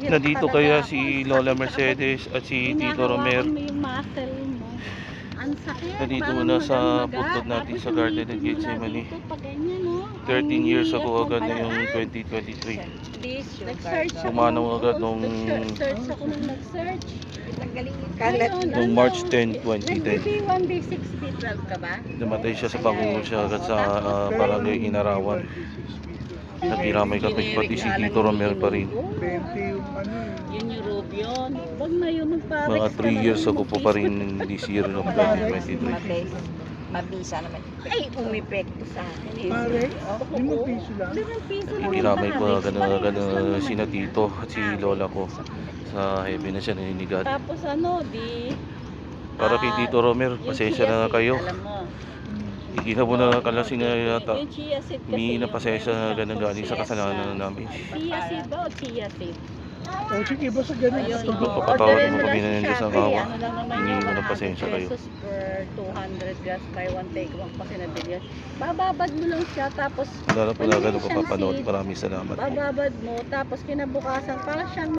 Nandito kaya si Lola Mercedes at si Tito Romer. Mo yung muscle mo. Ang sakit. Nandito parang muna sa magang-maga. puntod natin Tapos sa Garden of umitin mo lang Gethsemane. dito pag ganyan, no? 13 years ago Ang agad na hirap yung mo 2023. Nag-search ako. Pumanaw agad nung Nag-search ako nung nag-search. Kalat. Nung March 10, 2010. Nag-B1, B6, B12 ka ba? Namatay siya sa pangungol siya agad sa barangay Inarawan. Nagkiramay kami pati si Tito Romer pa rin. 20 yung ano Yun yung Rubion. Huwag na yun magparex. Mga 3 years ago po pa rin this year of 2023. Mabisa naman. Ay, umipekto sa akin. Pare, 5 piso lang. 5 piso lang. Nagkiramay ko Parex. gano'n sina Tito at si Lola ko. Sa heavy na siya naninigat. Tapos ano, di... Para kay Tito Romer, pasensya na kayo. Alam mo. Hindi na po na kalasing na yata. Yung chia seed kasi. Humingi na yung pasensya na meron ganun siyang galing sa kasalanan namin. Chia seed ba o chia seed? O sige, basta ganun. Ayun, Ito, oo. papatawarin Orderin mo mo kami lang na sa nandiyan sa Shopee. kawa. Ano lang naman Humingi yun, mo ng 100 pasensya kayo. pesos per 200 grams, buy one take one pa sinabili yan. Bababad mo lang siya, tapos Wala na po na ganun bumili siyang papapanood. seed. Maraming salamat po. Bababad mo, tapos kinabukasan, para siyang